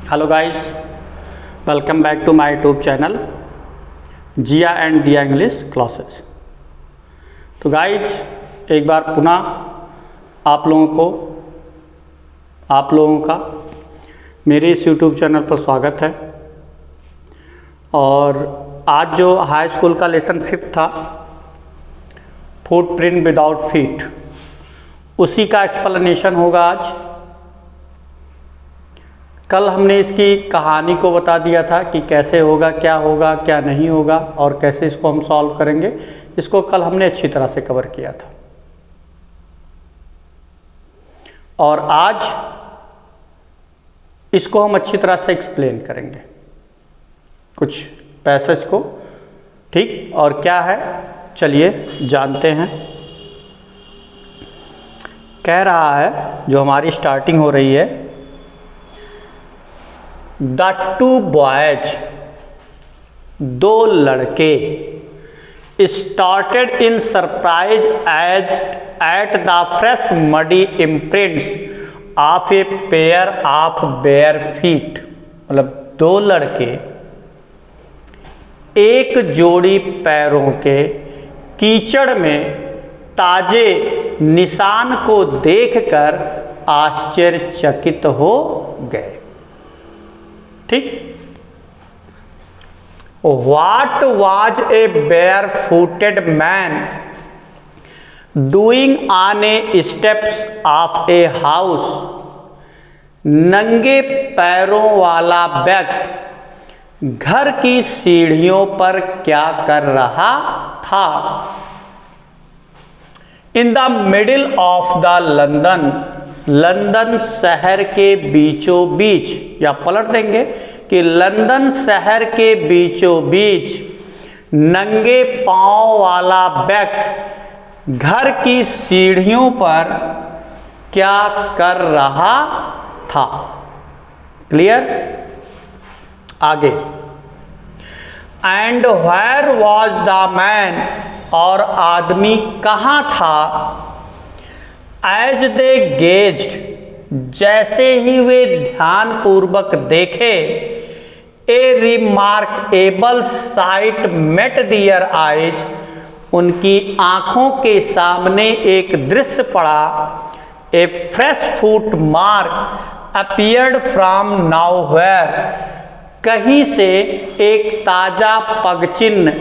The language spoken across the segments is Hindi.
Hello guys, welcome back to my YouTube channel Jiya and Diya English classes. तो गाइस, एक बार पुनः आप लोगों का मेरे इस यूट्यूब चैनल पर स्वागत है। और आज जो हाई स्कूल का लेसन 5 था, फुटप्रिंट विदाउट फीट, उसी का एक्सप्लेनेशन होगा आज। कल हमने इसकी कहानी को बता दिया था कि कैसे होगा, क्या नहीं होगा और कैसे इसको हम सॉल्व करेंगे। इसको कल हमने अच्छी तरह से कवर किया था। और आज इसको हम अच्छी तरह से एक्सप्लेन करेंगे, कुछ पैसेज को, ठीक। और क्या है, चलिए जानते हैं। कह रहा है, जो हमारी स्टार्टिंग हो रही है, द 2 बॉयज, 2 लड़के, started in surprise at the fresh muddy imprints of a pair of bare feet. मतलब 2 लड़के एक जोड़ी पैरों के कीचड़ में ताजे निशान को देखकर आश्चर्यचकित हो गए, ठीक। What was a barefooted man doing on a steps of a house? नंगे पैरों वाला व्यक्ति घर की सीढ़ियों पर क्या कर रहा था? In the middle of the London शहर के बीचों बीच, या पलट देंगे कि लंदन शहर के बीचों बीच नंगे पांव वाला व्यक्ति घर की सीढ़ियों पर क्या कर रहा था। क्लियर? आगे, and where was the man, और आदमी कहाँ था। एज दे गेज्ड, जैसे ही वे ध्यान पूर्वक देखे, a remarkable sight met their eyes, उनकी आंखों के सामने एक दृश्य पड़ा। A fresh foot mark appeared from nowhere, कहीं से एक ताजा पगचिन्ह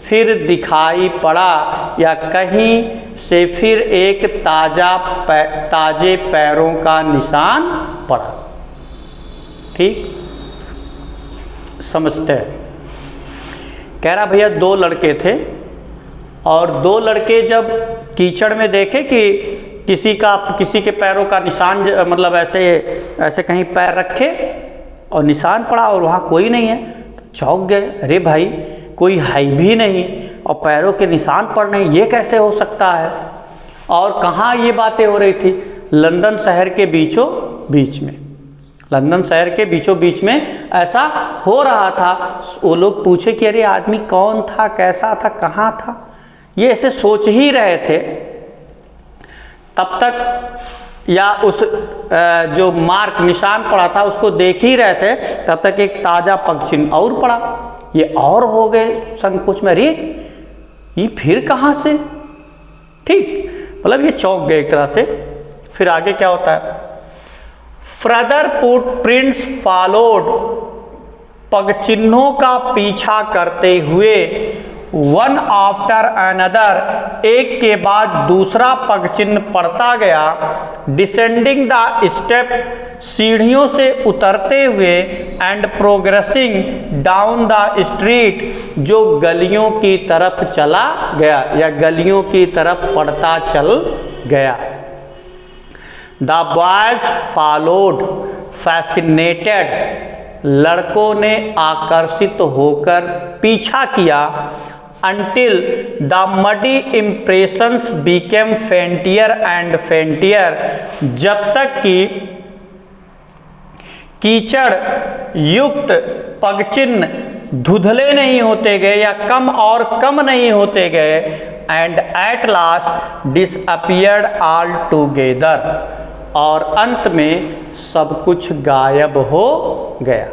फिर दिखाई पड़ा, या कहीं से फिर एक ताजे पैरों का निशान पड़ा, ठीक। समझते हैं। कह रहा भैया 2 लड़के थे, और 2 लड़के जब कीचड़ में देखे कि किसी के पैरों का निशान, मतलब ऐसे कहीं पैर रखे और निशान पड़ा और वहाँ कोई नहीं है, तो चौंक गए। अरे भाई, कोई है भी नहीं और पैरों के निशान पड़ नहीं, ये कैसे हो सकता है। और कहाँ ये बातें हो रही थी? लंदन शहर के बीचों बीच में। लंदन शहर के बीचों बीच में ऐसा हो रहा था। वो लोग पूछे कि अरे आदमी कौन था, कैसा था, कहाँ था, ये ऐसे सोच ही रहे थे। तब तक, या उस जो मार्क निशान पड़ा था उसको देख ही रहे थे, तब तक एक ताजा पगचिन्ह और पड़ा। ये और हो गए संकोच में, अरे ये फिर कहाँ से, ठीक। मतलब ये चौंक गए एक तरह से। फिर आगे क्या होता है? फर्दर फुटप्रिंट्स फॉलोड, पगचिन्हों का पीछा करते हुए, वन आफ्टर अनदर, एक के बाद दूसरा पगचिन्ह पड़ता गया। डिसेंडिंग द स्टेप, सीढ़ियों से उतरते हुए, and progressing down the street, जो गलियों की तरफ चला गया, या गलियों की तरफ पड़ता चल गया। द बॉयज फॉलोड फैसिनेटेड, लड़कों ने आकर्षित होकर पीछा किया। Until the muddy impressions became fainter and fainter, जब तक कि कीचड़ युक्त पगचिन्ह धुंधले नहीं होते गए, या कम और कम नहीं होते गए। And at last disappeared all together, और अंत में सब कुछ गायब हो गया।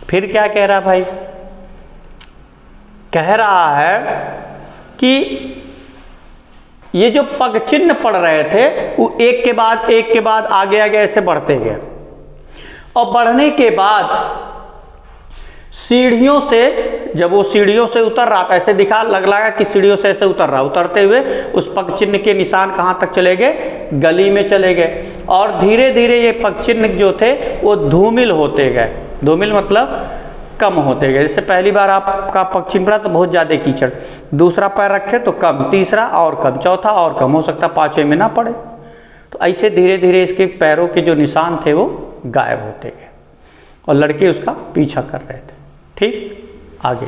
फिर क्या कह रहा भाई? कह रहा है कि ये जो पग चिन्ह पड़ रहे थे वो एक के बाद आगे आगे ऐसे बढ़ते गए, और बढ़ने के बाद सीढ़ियों से, जब वो सीढ़ियों से उतर रहा था, ऐसे लगा कि सीढ़ियों से ऐसे उतर रहा, उतरते हुए उस पग चिन्ह के निशान कहाँ तक चले गए? गली में चले गए। और धीरे धीरे ये पग चिन्ह जो थे वो धूमिल होते गए। धूमिल मतलब कम होते गए। जैसे पहली बार आपका पग चिन्ह पड़ा तो बहुत ज़्यादा कीचड़, दूसरा पैर रखे तो कम, तीसरा और कम, चौथा और कम, हो सकता पाँचवें में ना पड़े। तो ऐसे धीरे धीरे इसके पैरों के जो निशान थे वो गायब होते गए, और लड़के उसका पीछा कर रहे थे। ठीक, आगे।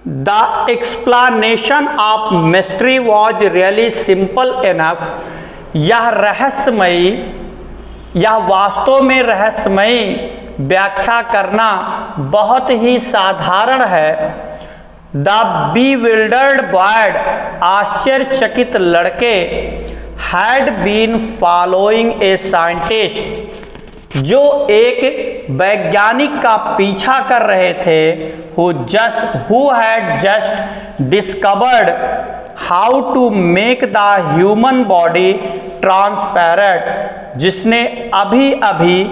The explanation of mystery was really simple enough. यह रहस्यमयी, यह वास्तव में रहस्यमयी व्याख्या करना बहुत ही साधारण है। द बीविल्डर्ड बॉय, आश्चर्यचकित लड़के, had been following a scientist, जो एक वैज्ञानिक का पीछा कर रहे थे, who had just discovered how to make the human body transparent, जिसने अभी अभी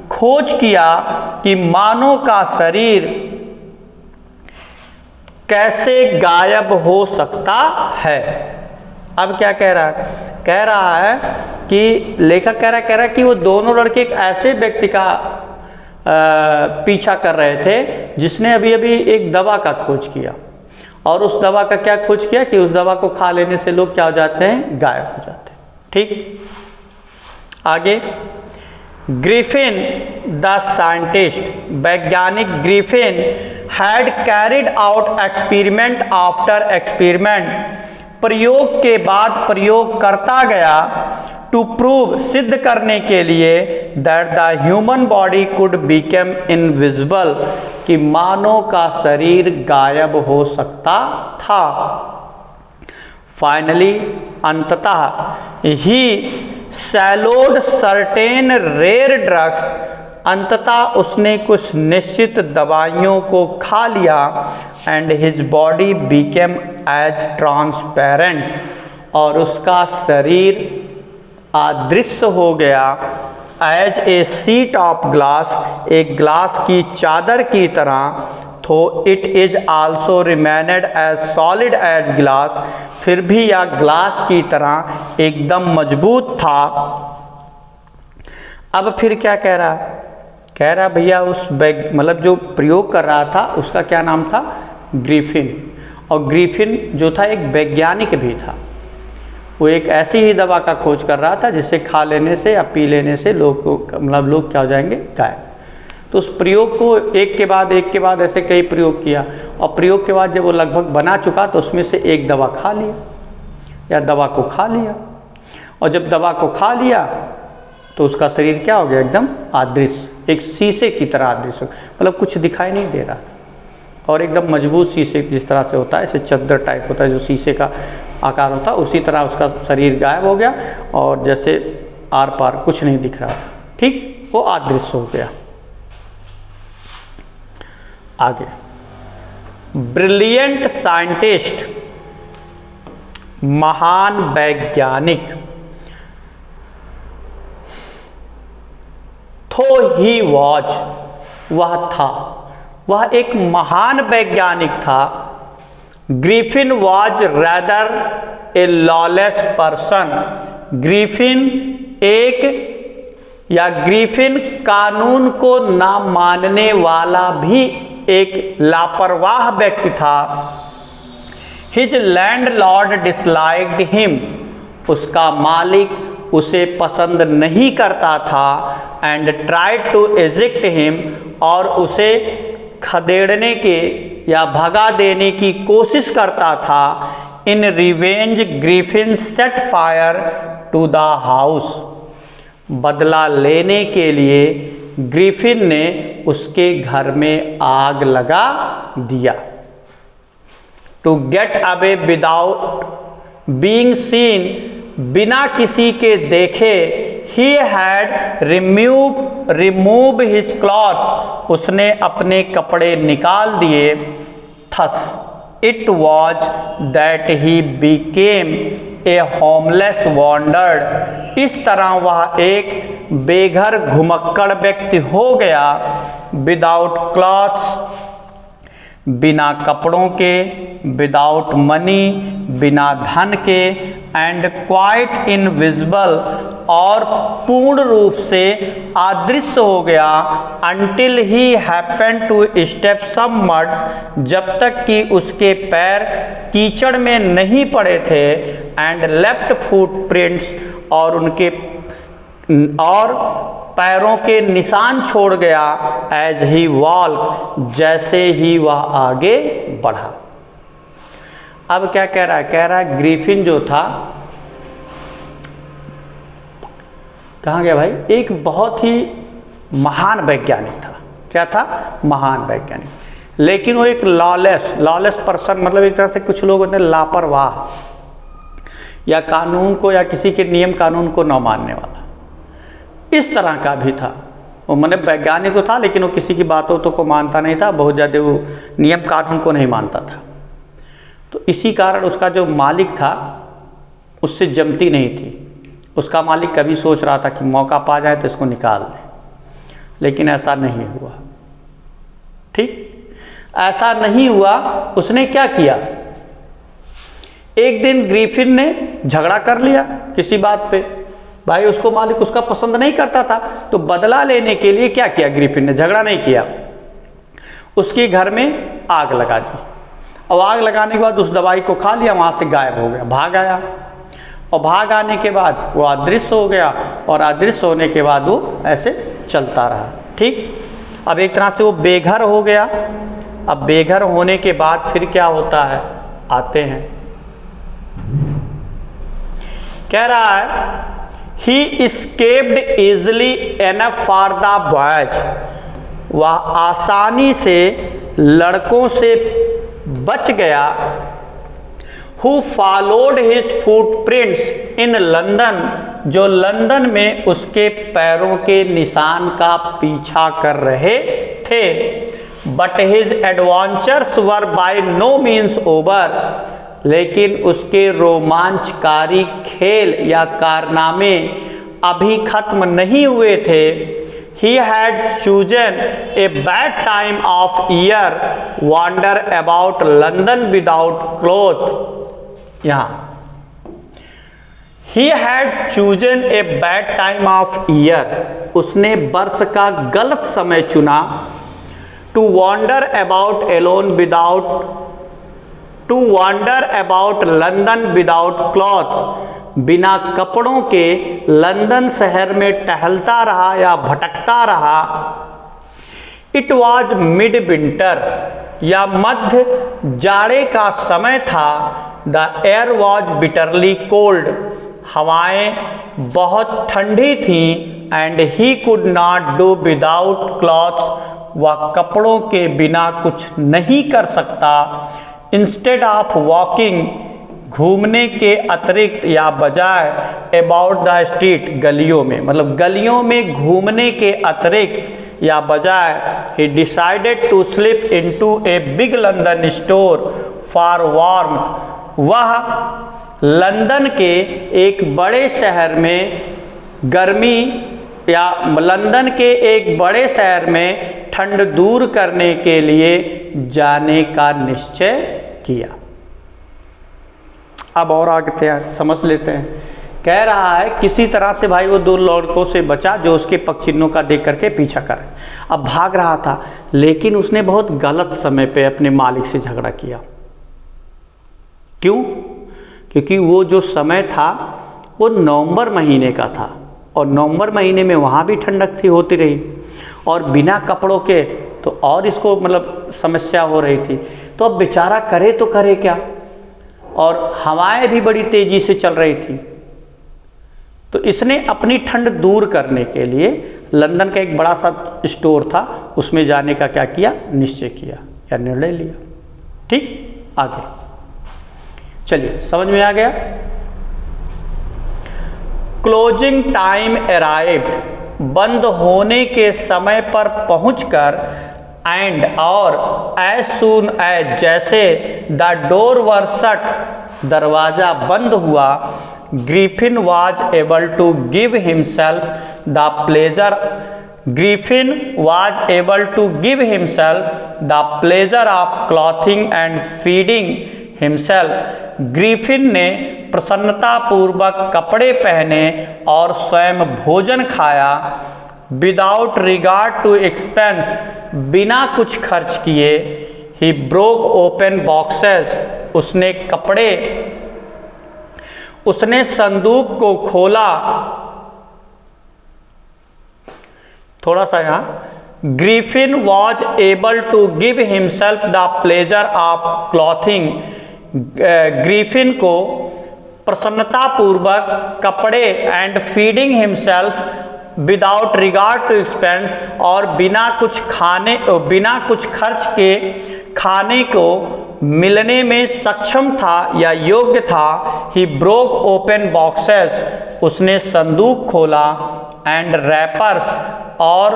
खोज किया कि मानव का शरीर कैसे गायब हो सकता है। अब क्या कह रहा है? कह रहा है कि लेखक कह रहा है कि वो दोनों लड़के एक ऐसे व्यक्ति का पीछा कर रहे थे जिसने अभी अभी एक दवा का खोज किया, और उस दवा का क्या खोज किया कि उस दवा को खा लेने से लोग क्या हो जाते हैं? गायब हो जाते हैं। ठीक, आगे। ग्रिफिन द साइंटिस्ट, वैज्ञानिक Griffin, had carried out experiment after experiment, प्रयोग के बाद प्रयोग करता गया, टू प्रूव, सिद्ध करने के लिए, that the human body could become invisible, कि मानव का शरीर गायब हो सकता था। फाइनली, अंततः, he swallowed certain rare drugs, अंततः उसने कुछ निश्चित दवाइयों को खा लिया, and his body became as transparent, और उसका शरीर अदृश्य हो गया, as a sheet of glass, एक ग्लास की चादर की तरह, तो it is also remained as solid as glass, फिर भी यह ग्लास की तरह एकदम मजबूत था। अब फिर क्या कह रहा है? कह रहा भैया उस मतलब जो प्रयोग कर रहा था उसका क्या नाम था? ग्रिफिन। और ग्रिफिन जो था एक वैज्ञानिक भी था, वो एक ऐसी ही दवा का खोज कर रहा था जिसे खा लेने से या पी लेने से लोग क्या हो जाएंगे? गायब। तो उस प्रयोग को एक के बाद ऐसे कई प्रयोग किया, और प्रयोग के बाद जब वो लगभग बना चुका तो उसमें से एक दवा खा लिया, या दवा को खा लिया, और जब दवा को खा लिया तो उसका शरीर क्या हो गया? एकदम अदृश्य, एक शीशे की तरह अदृश्य, मतलब कुछ दिखाई नहीं दे रहा, और एकदम मजबूत शीशे जिस तरह से होता है, ऐसे चद्दर टाइप होता है जो शीशे का आकार होता है, उसी तरह उसका शरीर गायब हो गया, और जैसे आर पार कुछ नहीं दिख रहा। ठीक, वो अदृश्य हो गया। आगे, ब्रिलियंट साइंटिस्ट, महान वैज्ञानिक, थो ही वॉज, वह था, वह एक महान वैज्ञानिक था। Griffin was rather A lawless person, Griffin Griffin कानून को ना मानने वाला भी एक लापरवाह व्यक्ति था। हिज लैंडलॉर्ड डिसलाइक्ड हिम, उसका मालिक उसे पसंद नहीं करता था, एंड ट्राइड टू एजिक्ट हिम, और उसे खदेड़ने के या भगा देने की कोशिश करता था। In revenge Griffin set fire to the house, बदला लेने के लिए ग्रिफिन ने उसके घर में आग लगा दिया। To get away being seen, बिना किसी के देखे, he had remove his cloth, उसने अपने कपड़े निकाल दिए। Thus it was that he became a homeless wandered, इस तरह वह एक बेघर घुमक्कड़ व्यक्ति हो गया। विदाउट क्लॉथ्स, बिना कपड़ों के, विदाउट मनी, बिना धन के, एंड क्वाइट इनविजिबल, और पूर्ण रूप से अदृश्य हो गया। Until he happen to step some mud, जब तक कि उसके पैर कीचड़ में नहीं पड़े थे। एंड लेफ्ट फुटप्रिंट्स, और पैरों के निशान छोड़ गया। एज ही वॉक, जैसे ही वह आगे बढ़ा। अब क्या कह रहा है? कह रहा है ग्रिफिन जो था, कहाँ गया भाई, एक बहुत ही महान वैज्ञानिक था। क्या था? महान वैज्ञानिक। लेकिन वो एक लॉलेस पर्सन, मतलब एक तरह से कुछ लोग होते हैं लापरवाह, या कानून को या किसी के नियम कानून को न मानने वाला, इस तरह का भी था वो। मतलब वैज्ञानिक तो था, लेकिन वो किसी की बातों तो को मानता नहीं था, बहुत ज़्यादा वो नियम कानून को नहीं मानता था। तो इसी कारण उसका जो मालिक था उससे जमती नहीं थी। उसका मालिक कभी सोच रहा था कि मौका पा जाए तो इसको निकाल दे, लेकिन ऐसा नहीं हुआ। ठीक, ऐसा नहीं हुआ। उसने क्या किया? एक दिन ग्रिफिन ने झगड़ा कर लिया किसी बात पे। भाई उसको मालिक उसका पसंद नहीं करता था, तो बदला लेने के लिए क्या किया ग्रिफिन ने? झगड़ा नहीं किया, उसके घर में आग लगा दी। और आग लगाने के बाद उस दवाई को खा लिया, वहाँ से गायब हो गया, भाग आया। और भाग आने के बाद वो अदृश्य हो गया, और अदृश्य होने के बाद वो ऐसे चलता रहा। ठीक, अब एक तरह से वो बेघर हो गया। अब बेघर होने के बाद फिर क्या होता है? आते हैं, कह रहा है ही escaped easily enough for the voyage, वह आसानी से लड़कों से बच गया। Who followed his footprints in London, जो लंदन में उसके पैरों के निशान का पीछा कर रहे थे। But his adventures were by no means over, लेकिन उसके रोमांचकारी खेल या कारनामे अभी खत्म नहीं हुए थे। He had chosen a bad time of year, wander about London without clothes. यहाँ He had chosen a bad time of year, उसने वर्ष का गलत समय चुना। To wander about alone without To wander about London without clothes, बिना कपड़ों के लंदन शहर में टहलता रहा या भटकता रहा। It was mid-winter, या मध्य जाड़े का समय था। The air was bitterly cold, हवाएं बहुत ठंडी थीं। And he could not do without clothes, वह कपड़ों के बिना कुछ नहीं कर सकता। इंस्टेड ऑफ वॉकिंग, घूमने के अतिरिक्त या बजाय, अबाउट द स्ट्रीट, गलियों में, मतलब गलियों में घूमने के अतिरिक्त या बजाय, he decided to slip into a big London store for warmth, वह लंदन के एक बड़े शहर में गर्मी, या लंदन के एक बड़े शहर में ठंड दूर करने के लिए जाने का निश्चय किया। अब और आगे समझ लेते हैं। कह रहा है किसी तरह से भाई वो दो लड़कों से बचा जो उसके पग चिन्हों का देख करके पीछा कर। अब भाग रहा था, लेकिन उसने बहुत गलत समय पे अपने मालिक से झगड़ा किया। क्यों? क्योंकि वो जो समय था वो नवंबर महीने का था, और नवंबर महीने में वहाँ भी ठंडक थी होती रही, और बिना कपड़ों के तो और इसको मतलब समस्या हो रही थी। तो अब बेचारा करे तो करे क्या, और हवाएं भी बड़ी तेजी से चल रही थी। तो इसने अपनी ठंड दूर करने के लिए लंदन का एक बड़ा सा स्टोर था, उसमें जाने का क्या किया? निश्चय किया या निर्णय लिया। ठीक, आगे चलिए समझ में आ गया। क्लोजिंग टाइम अराइव्ड, बंद होने के समय पर पहुंचकर, एंड और एज सून एज, जैसे द डोर वर शट, दरवाजा बंद हुआ, Griffin was able to give himself the pleasure, Griffin was able to give himself the pleasure of clothing and feeding himself, Griffin ने प्रसन्नतापूर्वक कपड़े पहने और स्वयं भोजन खाया, विदाउट रिगार्ड टू एक्सपेंस, बिना कुछ खर्च किए, ही ब्रोक ओपन बॉक्सेस, उसने संदूक को खोला, थोड़ा सा यहाँ, Griffin was able to give himself the pleasure of clothing, Griffin को प्रसन्नतापूर्वक कपड़े, and feeding himself without regard to expense, और बिना कुछ खर्च के खाने को मिलने में सक्षम था या योग्य था, ही ब्रोक ओपन बॉक्सेस, उसने संदूक खोला, एंड रैपर्स, और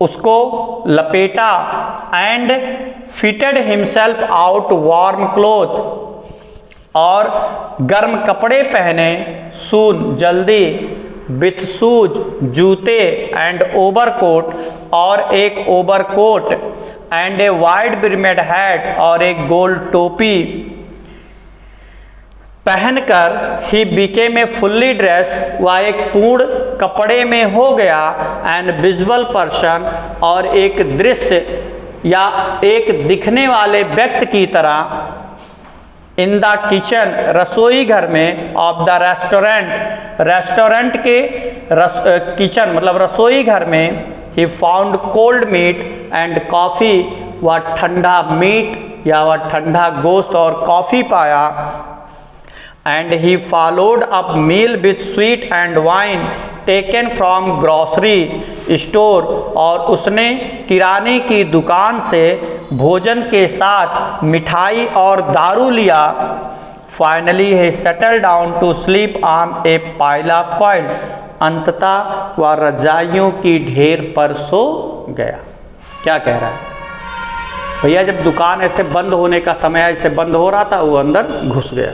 उसको लपेटा, and fitted himself out warm cloth, और गर्म कपड़े पहने, सून जल्दी, विथ शूज जूते, एंड ओवरकोट, और एक overcoat, and a wide brimmed hat, और एक गोल टोपी पहनकर, he became a fully dress, वह एक पूर्ण कपड़े में हो गया, एंड विजुअल पर्सन, और एक दृश्य या एक दिखने वाले व्यक्ति की तरह, इन द किचन, रसोई घर में, ऑफ द रेस्टोरेंट, रेस्टोरेंट के किचन मतलब रसोई घर में, he found cold meat and coffee, वह ठंडा मीट या वह ठंडा गोश्त और कॉफ़ी पाया, and he followed up meal with sweet and wine taken from grocery store, और उसने किराने की दुकान से भोजन के साथ मिठाई और दारू लिया, finally he settle down to sleep on a pile of coil, अंततः वह रजाइयों की ढेर पर सो गया। क्या कह रहा है भैया, जब दुकान ऐसे बंद होने का समय ऐसे बंद हो रहा था, वो अंदर घुस गया।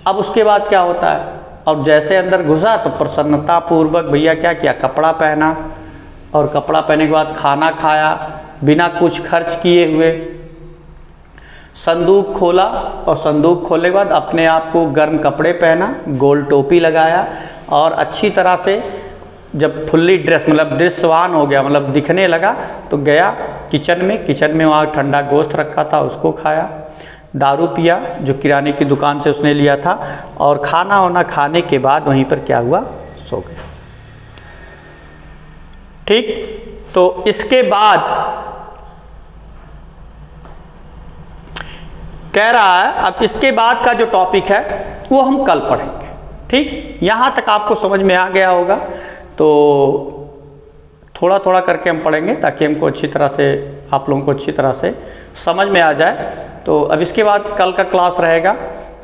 अब उसके बाद क्या होता है, अब जैसे अंदर घुसा तो प्रसन्नतापूर्वक भैया क्या किया, कपड़ा पहना, और कपड़ा पहनने के बाद खाना खाया बिना कुछ खर्च किए हुए, संदूक खोला, और संदूक खोलने के बाद अपने आप को गर्म कपड़े पहना, गोल टोपी लगाया, और अच्छी तरह से जब फुल्ली ड्रेस मतलब दृश्यवान हो गया, मतलब दिखने लगा, तो गया किचन में वहाँ ठंडा गोश्त रखा था, उसको खाया, दारू पिया जो किराने की दुकान से उसने लिया था, और खाना वाना खाने के बाद वहीं पर क्या हुआ, सो गया। ठीक, तो इसके बाद कह रहा है, अब इसके बाद का जो टॉपिक है वो हम कल पढ़ेंगे। ठीक, यहाँ तक आपको समझ में आ गया होगा, तो थोड़ा थोड़ा करके हम पढ़ेंगे ताकि हमको अच्छी तरह से, आप लोगों को अच्छी तरह से समझ में आ जाए। तो अब इसके बाद कल का क्लास रहेगा,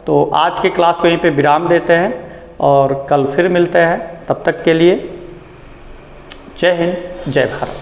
तो आज के क्लास को यहीं पे विराम देते हैं, और कल फिर मिलते हैं। तब तक के लिए जय हिंद, जय भारत।